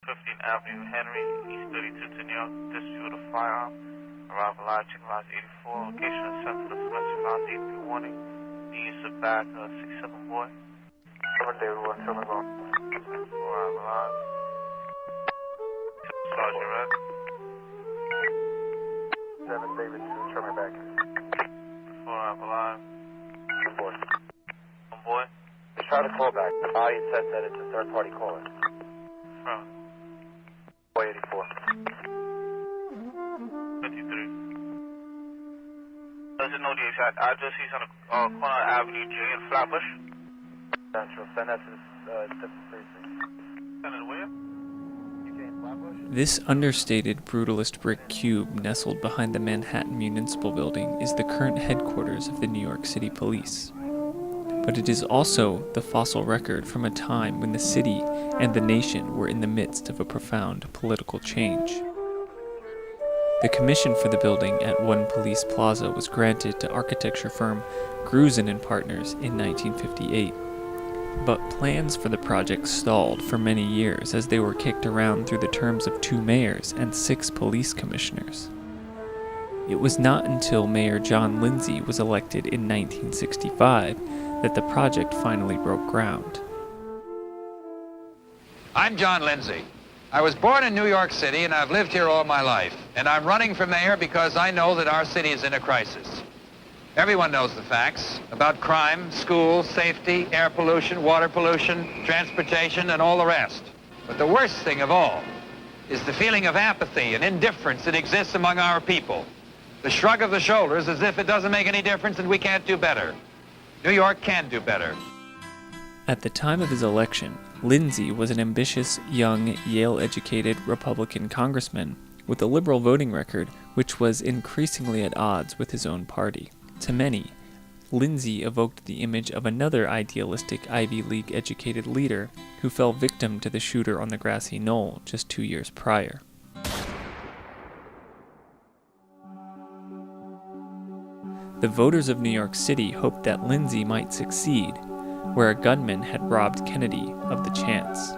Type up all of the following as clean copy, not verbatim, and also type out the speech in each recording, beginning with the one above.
15th Avenue, Henry, East 32 to New York, distribute a firearm. Arrival live, chicken lots 84, location is sent to the semester lots 83 warning. Need use of back 6-7 boy. David 1, Sherman Bone. 4 arrival live. Sergeant Red. 7 David 2, Sherman back. 4 arrival live. 1 boy. 1 boy. Just try to call back. The body says that it's a third party caller. From? Boy 84. 53. Doesn't know the exact address. He's on the corner of Avenue J in Flatbush. Central. Send that to the different precinct. Send it where? This understated brutalist brick cube nestled behind the Manhattan Municipal Building is the current headquarters of the New York City Police. But it is also the fossil record from a time when the city and the nation were in the midst of a profound political change. The commission for the building at 1 Police Plaza was granted to architecture firm Grusin and Partners in 1958. But plans for the project stalled for many years as they were kicked around through the terms of 2 mayors and 6 police commissioners. It was not until Mayor John Lindsay was elected in 1965 that the project finally broke ground. I'm John Lindsay. I was born in New York City and I've lived here all my life. And I'm running for mayor because I know that our city is in a crisis. Everyone knows the facts about crime, schools, safety, air pollution, water pollution, transportation, and all the rest. But the worst thing of all is the feeling of apathy and indifference that exists among our people. The shrug of the shoulders as if it doesn't make any difference and we can't do better. New York can do better. At the time of his election, Lindsay was an ambitious, young, Yale-educated Republican congressman with a liberal voting record which was increasingly at odds with his own party. To many, Lindsay evoked the image of another idealistic Ivy League-educated leader who fell victim to the shooter on the grassy knoll just 2 years prior. The voters of New York City hoped that Lindsay might succeed, where a gunman had robbed Kennedy of the chance.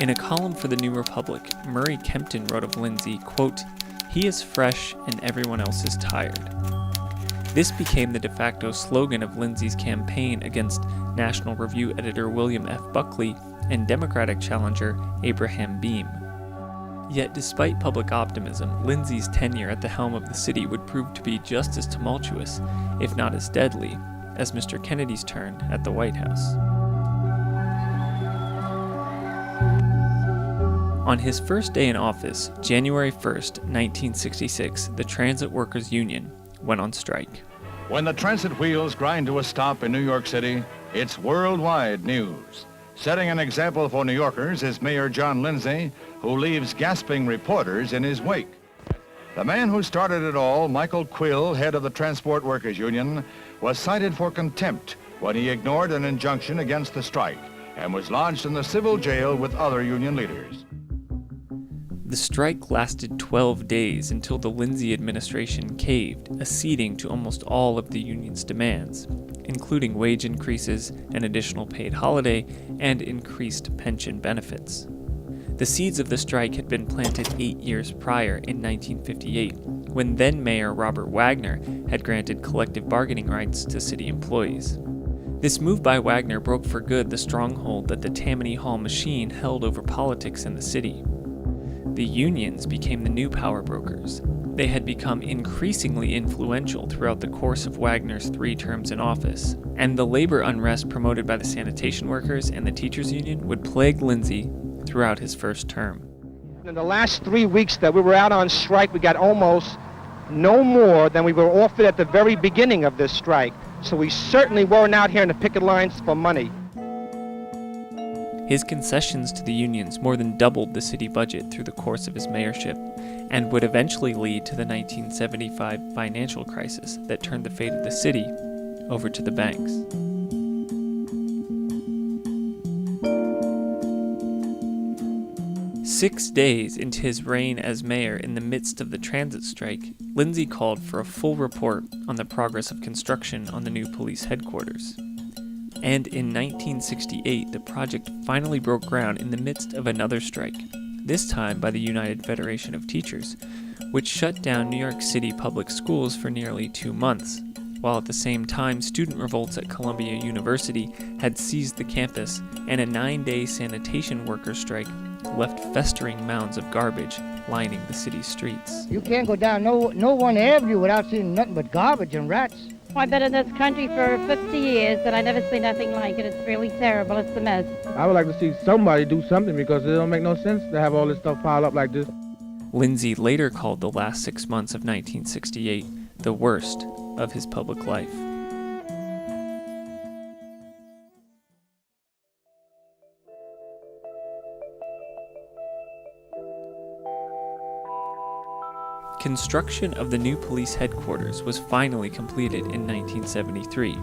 In a column for the New Republic, Murray Kempton wrote of Lindsay, quote, "He is fresh and everyone else is tired." This became the de facto slogan of Lindsay's campaign against National Review editor William F. Buckley and Democratic challenger Abraham Beame. Yet despite public optimism, Lindsay's tenure at the helm of the city would prove to be just as tumultuous, if not as deadly, as Mr. Kennedy's turn at the White House. On his first day in office, January 1st, 1966, the Transit Workers Union went on strike. When the transit wheels grind to a stop in New York City, it's worldwide news. Setting an example for New Yorkers is Mayor John Lindsay, who leaves gasping reporters in his wake. The man who started it all, Michael Quill, head of the Transport Workers Union, was cited for contempt when he ignored an injunction against the strike and was lodged in the civil jail with other union leaders. The strike lasted 12 days until the Lindsay administration caved, acceding to almost all of the union's demands, including wage increases, an additional paid holiday, and increased pension benefits. The seeds of the strike had been planted 8 years prior in 1958, when then-Mayor Robert Wagner had granted collective bargaining rights to city employees. This move by Wagner broke for good the stronghold that the Tammany Hall machine held over politics in the city. The unions became the new power brokers. They had become increasingly influential throughout the course of Wagner's 3 terms in office, and the labor unrest promoted by the sanitation workers and the teachers union would plague Lindsay throughout his first term. In the last 3 weeks that we were out on strike, we got almost no more than we were offered at the very beginning of this strike. So we certainly weren't out here in the picket lines for money. His concessions to the unions more than doubled the city budget through the course of his mayorship, and would eventually lead to the 1975 financial crisis that turned the fate of the city over to the banks. Six days into his reign as mayor in the midst of the transit strike, Lindsay called for a full report on the progress of construction on the new police headquarters. And in 1968, the project finally broke ground in the midst of another strike, this time by the United Federation of Teachers, which shut down New York City public schools for nearly 2 months, while at the same time student revolts at Columbia University had seized the campus and a 9-day sanitation workers' strike left festering mounds of garbage lining the city's streets. You can't go down no one avenue without seeing nothing but garbage and rats. I've been in this country for 50 years, and I never seen nothing like it. It's really terrible. It's a mess. I would like to see somebody do something because it don't make no sense to have all this stuff piled up like this. Lindsay later called the last 6 months of 1968 the worst of his public life. Construction of the new police headquarters was finally completed in 1973,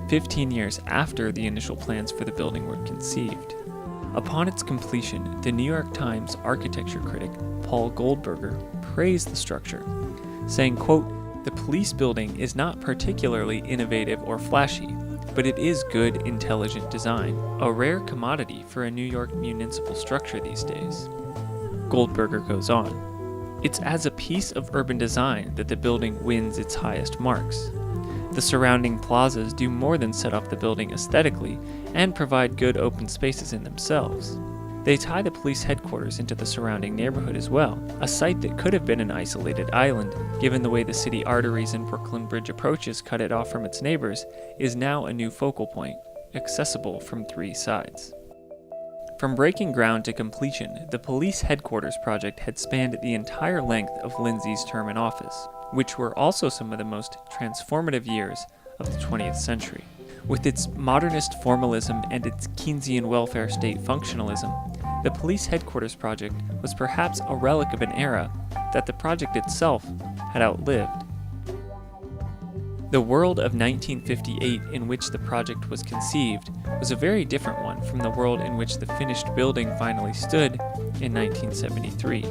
15 years after the initial plans for the building were conceived. Upon its completion, the New York Times architecture critic Paul Goldberger praised the structure, saying, quote, "The police building is not particularly innovative or flashy, but it is good, intelligent design, a rare commodity for a New York municipal structure these days." Goldberger goes on, "It's as a piece of urban design that the building wins its highest marks. The surrounding plazas do more than set off the building aesthetically and provide good open spaces in themselves. They tie the police headquarters into the surrounding neighborhood as well. A site that could have been an isolated island, given the way the city arteries and Brooklyn Bridge approaches cut it off from its neighbors, is now a new focal point, accessible from 3 sides." From breaking ground to completion, the police headquarters project had spanned the entire length of Lindsay's term in office, which were also some of the most transformative years of the 20th century. With its modernist formalism and its Keynesian welfare state functionalism, the police headquarters project was perhaps a relic of an era that the project itself had outlived. The world of 1958 in which the project was conceived was a very different one from the world in which the finished building finally stood in 1973.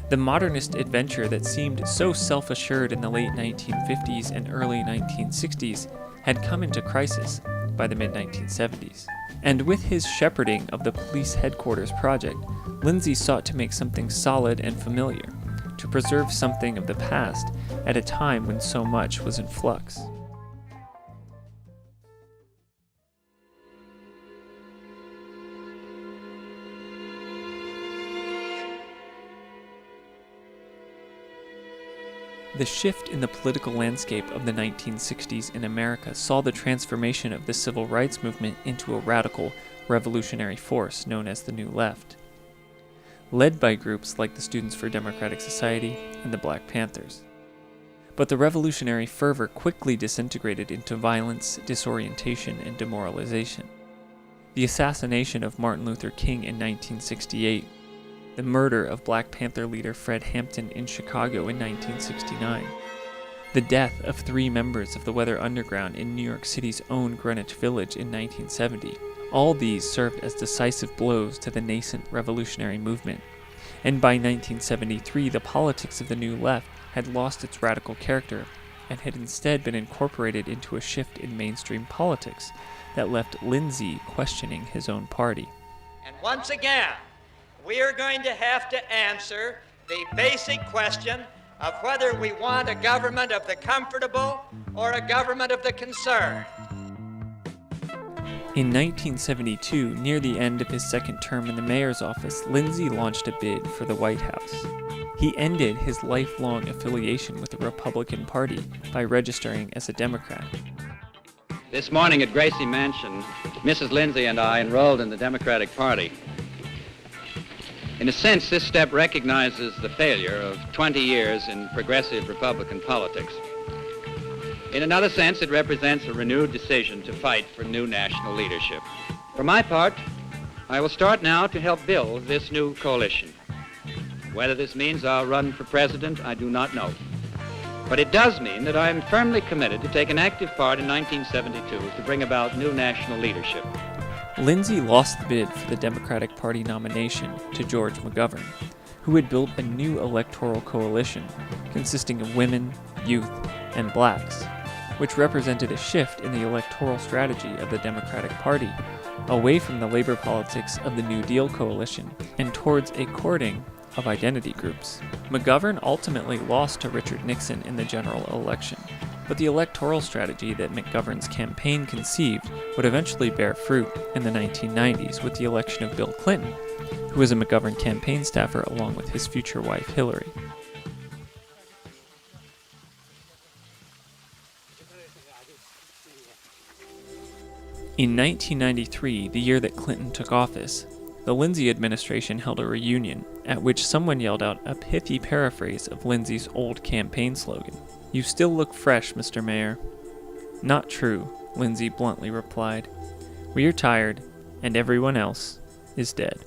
The modernist adventure that seemed so self-assured in the late 1950s and early 1960s had come into crisis by the mid-1970s. And with his shepherding of the police headquarters project, Lindsay sought to make something solid and familiar, to preserve something of the past at a time when so much was in flux. The shift in the political landscape of the 1960s in America saw the transformation of the civil rights movement into a radical, revolutionary force known as the New Left, led by groups like the Students for Democratic Society and the Black Panthers. But the revolutionary fervor quickly disintegrated into violence, disorientation, and demoralization. The assassination of Martin Luther King in 1968, the murder of Black Panther leader Fred Hampton in Chicago in 1969, the death of 3 members of the Weather Underground in New York City's own Greenwich Village in 1970, all these served as decisive blows to the nascent revolutionary movement. And by 1973, the politics of the New Left had lost its radical character and had instead been incorporated into a shift in mainstream politics that left Lindsay questioning his own party. And once again, we are going to have to answer the basic question of whether we want a government of the comfortable or a government of the concerned. In 1972, near the end of his second term in the mayor's office, Lindsay launched a bid for the White House. He ended his lifelong affiliation with the Republican Party by registering as a Democrat. This morning at Gracie Mansion, Mrs. Lindsay and I enrolled in the Democratic Party. In a sense, this step recognizes the failure of 20 years in progressive Republican politics. In another sense, it represents a renewed decision to fight for new national leadership. For my part, I will start now to help build this new coalition. Whether this means I'll run for president, I do not know. But it does mean that I am firmly committed to take an active part in 1972 to bring about new national leadership. Lindsay lost the bid for the Democratic Party nomination to George McGovern, who had built a new electoral coalition consisting of women, youth, and blacks, which represented a shift in the electoral strategy of the Democratic Party, away from the labor politics of the New Deal coalition and towards a courting of identity groups. McGovern ultimately lost to Richard Nixon in the general election, but the electoral strategy that McGovern's campaign conceived would eventually bear fruit in the 1990s with the election of Bill Clinton, who was a McGovern campaign staffer along with his future wife Hillary. In 1993, the year that Clinton took office, the Lindsay administration held a reunion at which someone yelled out a pithy paraphrase of Lindsay's old campaign slogan, "You still look fresh, Mr. Mayor." "Not true," Lindsay bluntly replied. "We are tired, and everyone else is dead."